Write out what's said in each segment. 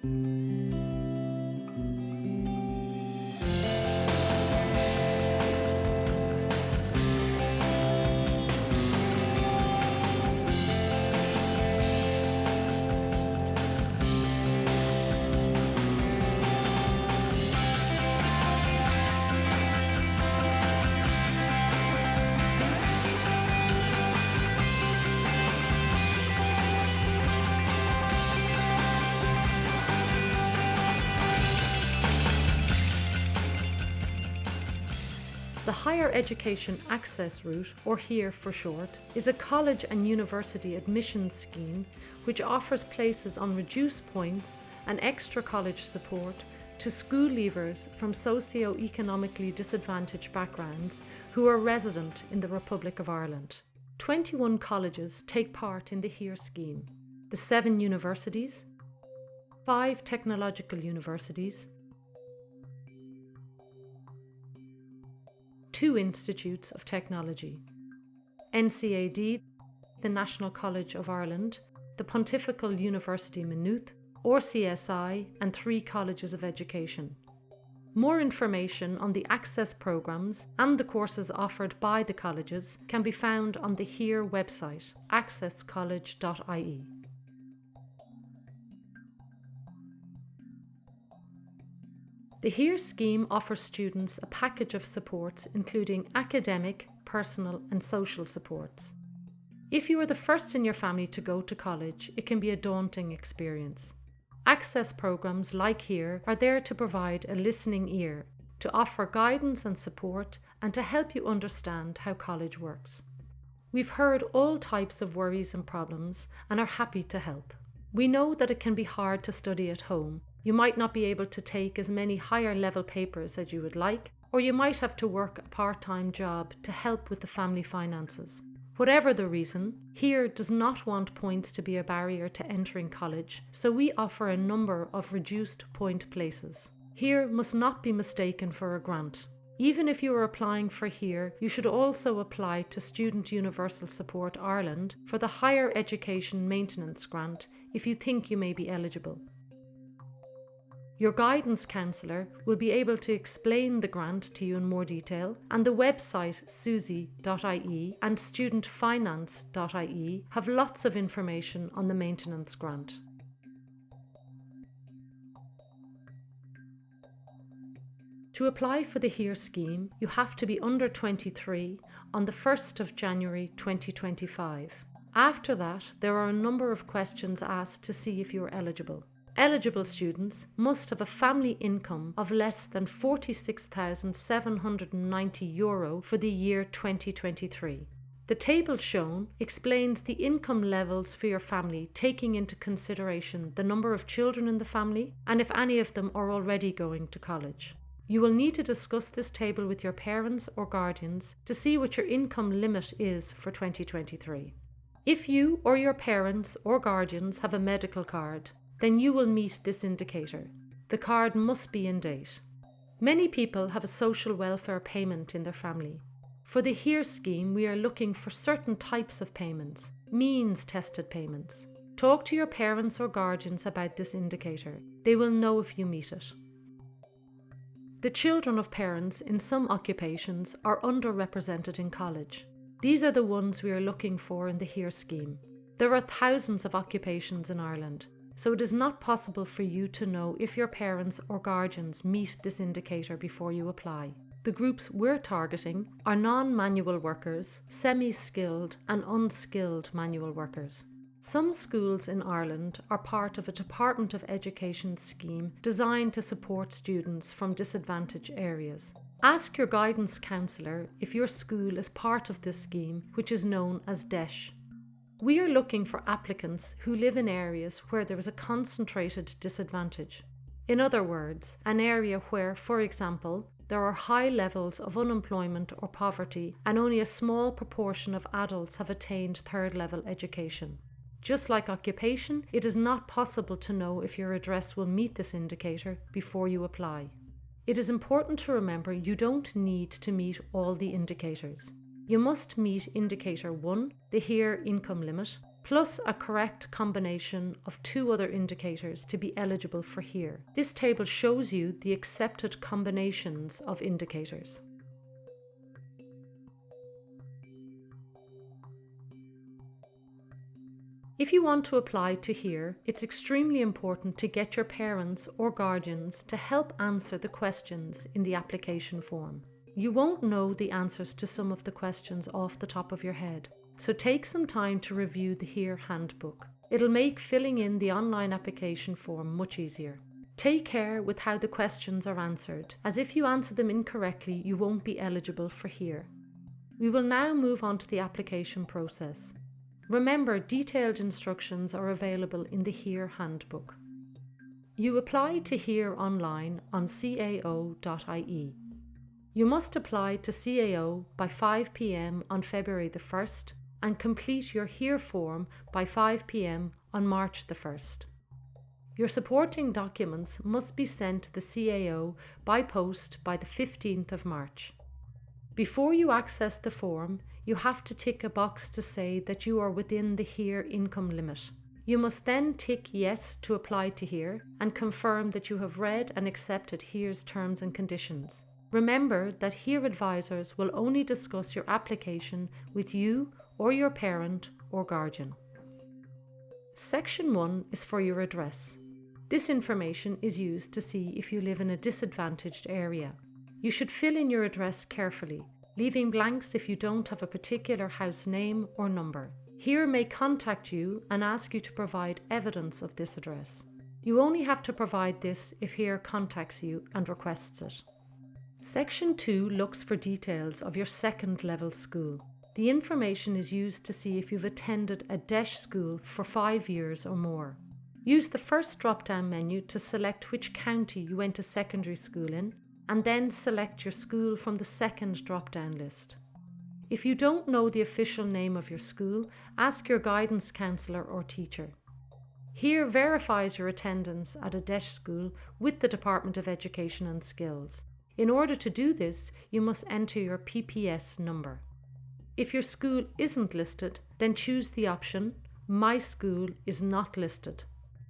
The Higher Education Access Route, or HEAR for short, is a college and university admissions scheme which offers places on reduced points and extra college support to school leavers from socio-economically disadvantaged backgrounds who are resident in the Republic of Ireland. 21 colleges take part in the HEAR scheme. The 7 universities, 5 technological universities, 2 institutes of technology, NCAD, the National College of Ireland, the Pontifical University Maynooth, RCSI, and 3 colleges of education. More information on the access programmes and the courses offered by the colleges can be found on the HEAR website, accesscollege.ie. The HEAR scheme offers students a package of supports including academic, personal and social supports. If you are the first in your family to go to college, it can be a daunting experience. Access programmes like HEAR are there to provide a listening ear, to offer guidance and support, and to help you understand how college works. We've heard all types of worries and problems and are happy to help. We know that it can be hard to study at home. You might not be able to take as many higher level papers as you would like, or you might have to work a part-time job to help with the family finances. Whatever the reason, HEAR does not want points to be a barrier to entering college, so we offer a number of reduced point places. HEAR must not be mistaken for a grant. Even if you are applying for HEAR, you should also apply to Student Universal Support Ireland for the Higher Education Maintenance Grant if you think you may be eligible. Your guidance counsellor will be able to explain the grant to you in more detail, and the website susie.ie and studentfinance.ie have lots of information on the maintenance grant. To apply for the HEAR scheme, you have to be under 23 on the 1st of January 2025. After that, there are a number of questions asked to see if you are eligible. Eligible students must have a family income of less than €46,790 for the year 2023. The table shown explains the income levels for your family, taking into consideration the number of children in the family and if any of them are already going to college. You will need to discuss this table with your parents or guardians to see what your income limit is for 2023. If you or your parents or guardians have a medical card, then you will meet this indicator. The card must be in date. Many people have a social welfare payment in their family. For the HEAR scheme, we are looking for certain types of payments, means-tested payments. Talk to your parents or guardians about this indicator. They will know if you meet it. The children of parents in some occupations are underrepresented in college. These are the ones we are looking for in the HEAR scheme. There are thousands of occupations in Ireland, so it is not possible for you to know if your parents or guardians meet this indicator before you apply. The groups we're targeting are non-manual workers, semi-skilled and unskilled manual workers. Some schools in Ireland are part of a Department of Education scheme designed to support students from disadvantaged areas. Ask your guidance counsellor if your school is part of this scheme, which is known as DESH. We are looking for applicants who live in areas where there is a concentrated disadvantage. In other words, an area where, for example, there are high levels of unemployment or poverty and only a small proportion of adults have attained third-level education. Just like occupation, it is not possible to know if your address will meet this indicator before you apply. It is important to remember you don't need to meet all the indicators. You must meet Indicator 1, the HEAR income limit, plus a correct combination of 2 other indicators to be eligible for HERE. This table shows you the accepted combinations of indicators. If you want to apply to HERE, it's extremely important to get your parents or guardians to help answer the questions in the application form. You won't know the answers to some of the questions off the top of your head, so take some time to review the HERE handbook. It'll make filling in the online application form much easier. Take care with how the questions are answered, as if you answer them incorrectly, you won't be eligible for HERE. We will now move on to the application process. Remember, detailed instructions are available in the HERE handbook. You apply to HERE online on cao.ie. You must apply to CAO by 5 p.m. on February the 1st and complete your HERE form by 5 p.m. on March the 1st. Your supporting documents must be sent to the CAO by post by the 15th of March. Before you access the form, you have to tick a box to say that you are within the HERE income limit. You must then tick yes to apply to HERE and confirm that you have read and accepted HERE's terms and conditions. Remember that HERE advisors will only discuss your application with you or your parent or guardian. Section 1 is for your address. This information is used to see if you live in a disadvantaged area. You should fill in your address carefully, leaving blanks if you don't have a particular house name or number. HERE may contact you and ask you to provide evidence of this address. You only have to provide this if HERE contacts you and requests it. Section 2 looks for details of your second level school. The information is used to see if you've attended a DEIS school for 5 years or more. Use the first drop-down menu to select which county you went to secondary school in, and then select your school from the second drop-down list. If you don't know the official name of your school, ask your guidance counsellor or teacher. HERE verifies your attendance at a DEIS school with the Department of Education and Skills. In order to do this, you must enter your PPS number. If your school isn't listed, then choose the option, My school is not listed.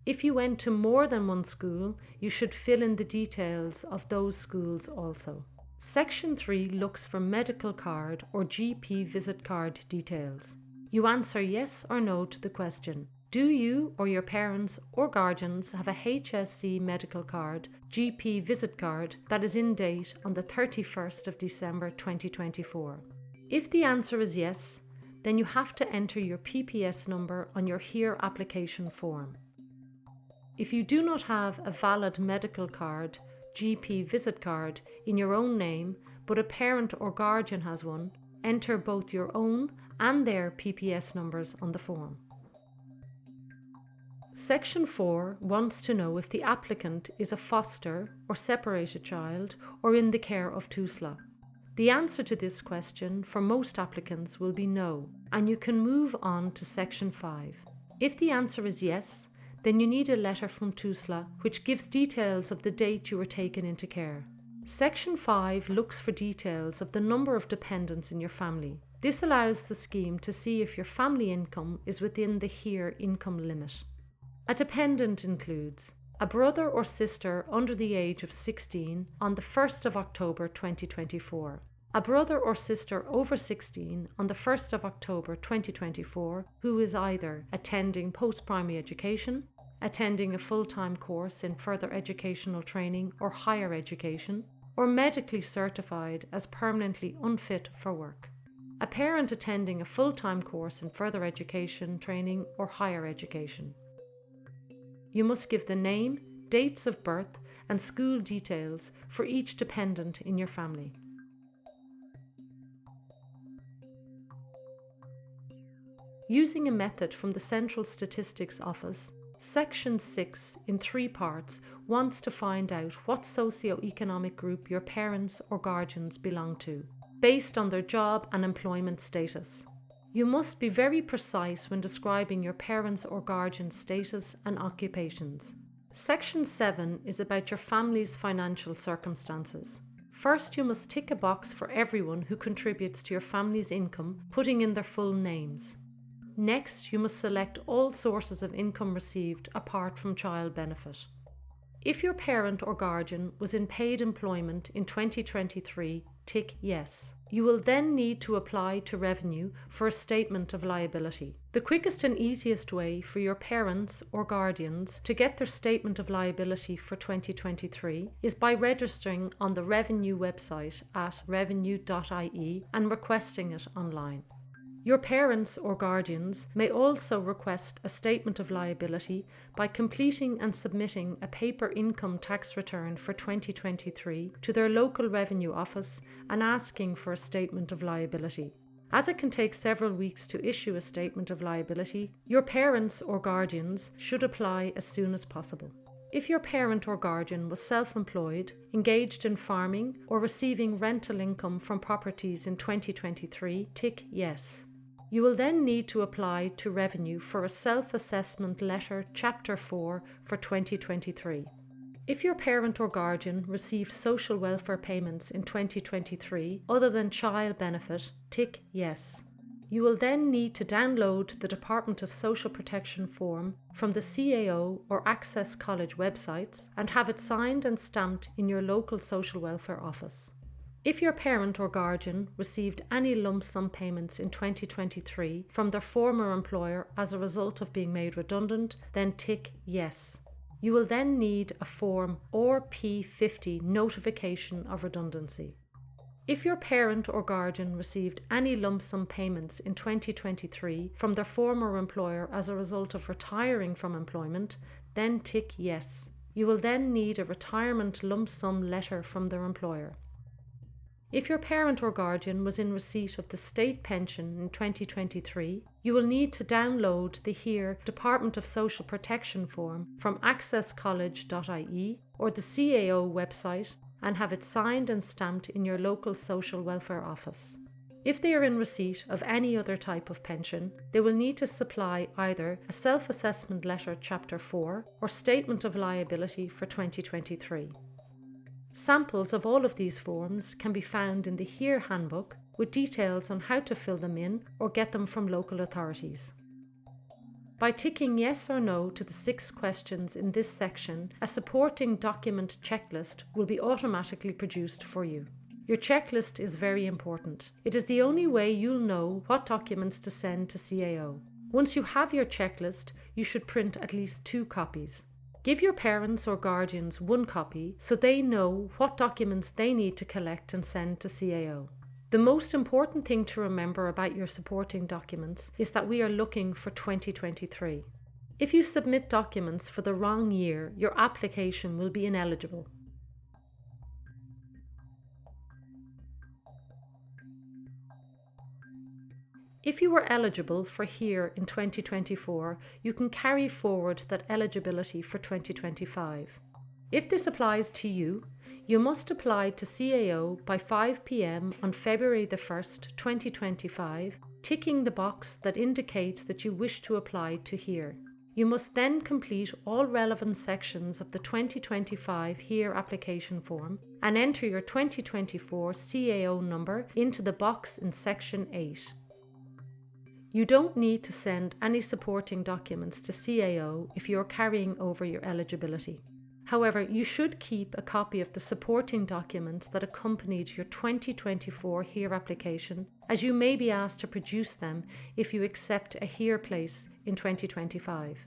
If you went to more than one school, you should fill in the details of those schools also. Section 3 looks for medical card or GP visit card details. You answer yes or no to the question, do you or your parents or guardians have a HSC medical card, GP visit card that is in date on the 31st of December 2024? If the answer is yes, then you have to enter your PPS number on your HERE application form. If you do not have a valid medical card, GP visit card in your own name, but a parent or guardian has one, enter both your own and their PPS numbers on the form. Section 4 wants to know if the applicant is a foster or separated child or in the care of TUSLA. The answer to this question for most applicants will be no, and you can move on to Section 5. If the answer is yes, then you need a letter from TUSLA which gives details of the date you were taken into care. Section 5 looks for details of the number of dependents in your family. This allows the scheme to see if your family income is within the HERE income limit. A dependent includes a brother or sister under the age of 16 on the 1st of October 2024, a brother or sister over 16 on the 1st of October 2024 who is either attending post-primary education, attending a full-time course in further educational training or higher education, or medically certified as permanently unfit for work. A parent attending a full-time course in further education, training or higher education. You must give the name, dates of birth and school details for each dependent in your family. Using a method from the Central Statistics Office, Section 6 in 3 parts wants to find out what socio-economic group your parents or guardians belong to, based on their job and employment status. You must be very precise when describing your parents' or guardian's status and occupations. Section 7 is about your family's financial circumstances. First, you must tick a box for everyone who contributes to your family's income, putting in their full names. Next, you must select all sources of income received apart from child benefit. If your parent or guardian was in paid employment in 2023, tick yes. You will then need to apply to Revenue for a statement of liability. The quickest and easiest way for your parents or guardians to get their statement of liability for 2023 is by registering on the Revenue website at revenue.ie and requesting it online. Your parents or guardians may also request a statement of liability by completing and submitting a paper income tax return for 2023 to their local revenue office and asking for a statement of liability. As it can take several weeks to issue a statement of liability, your parents or guardians should apply as soon as possible. If your parent or guardian was self-employed, engaged in farming, or receiving rental income from properties in 2023, tick yes. You will then need to apply to Revenue for a Self-Assessment Letter Chapter 4 for 2023. If your parent or guardian received social welfare payments in 2023 other than child benefit, tick yes. You will then need to download the Department of Social Protection form from the CAO or Access College websites and have it signed and stamped in your local social welfare office. If your parent or guardian received any lump sum payments in 2023 from their former employer as a result of being made redundant, then tick yes. You will then need a Form RP50 notification of redundancy. If your parent or guardian received any lump sum payments in 2023 from their former employer as a result of retiring from employment, then tick yes. You will then need a retirement lump sum letter from their employer. If your parent or guardian was in receipt of the state pension in 2023, you will need to download the HERE Department of Social Protection form from accesscollege.ie or the CAO website and have it signed and stamped in your local social welfare office. If they are in receipt of any other type of pension, they will need to supply either a Self-Assessment Letter Chapter 4 or Statement of Liability for 2023. Samples of all of these forms can be found in the HERE Handbook with details on how to fill them in or get them from local authorities. By ticking yes or no to the 6 questions in this section, a supporting document checklist will be automatically produced for you. Your checklist is very important. It is the only way you'll know what documents to send to CAO. Once you have your checklist, you should print at least 2 copies. Give your parents or guardians 1 copy so they know what documents they need to collect and send to CAO. The most important thing to remember about your supporting documents is that we are looking for 2023. If you submit documents for the wrong year, your application will be ineligible. If you were eligible for HERE in 2024, you can carry forward that eligibility for 2025. If this applies to you, you must apply to CAO by 5 p.m. on February the 1st, 2025, ticking the box that indicates that you wish to apply to HERE. You must then complete all relevant sections of the 2025 HERE application form and enter your 2024 CAO number into the box in section 8. You don't need to send any supporting documents to CAO if you are carrying over your eligibility. However, you should keep a copy of the supporting documents that accompanied your 2024 HERE application, as you may be asked to produce them if you accept a HERE place in 2025.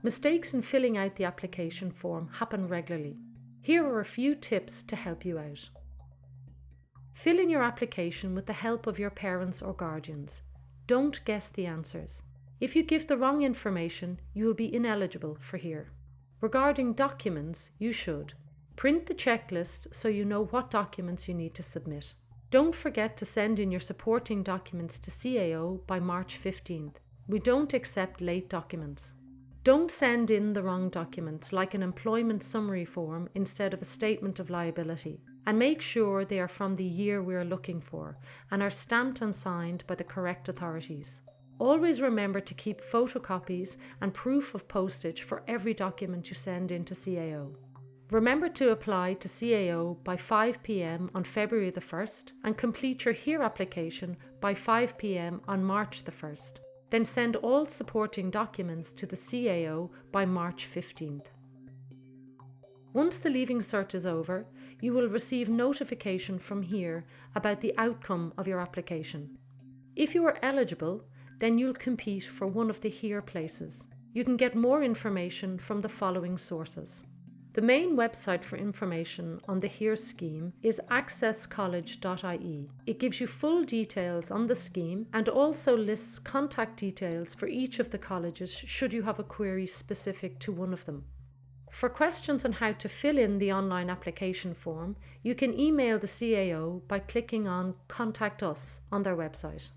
Mistakes in filling out the application form happen regularly. Here are a few tips to help you out. Fill in your application with the help of your parents or guardians. Don't guess the answers. If you give the wrong information, you will be ineligible for HERE. Regarding documents, you should print the checklist so you know what documents you need to submit. Don't forget to send in your supporting documents to CAO by March 15th. We don't accept late documents. Don't send in the wrong documents like an employment summary form instead of a statement of liability. And make sure they are from the year we are looking for and are stamped and signed by the correct authorities. Always remember to keep photocopies and proof of postage for every document you send in to CAO. Remember to apply to CAO by 5 p.m. on February the 1st and complete your HERE application by 5 p.m. on March the 1st. Then send all supporting documents to the CAO by March 15th. Once the Leaving Cert is over, you will receive notification from HERE about the outcome of your application. If you are eligible, then you'll compete for one of the HERE places. You can get more information from the following sources. The main website for information on the HERE scheme is accesscollege.ie. It gives you full details on the scheme and also lists contact details for each of the colleges should you have a query specific to one of them. For questions on how to fill in the online application form, you can email the CAO by clicking on Contact Us on their website.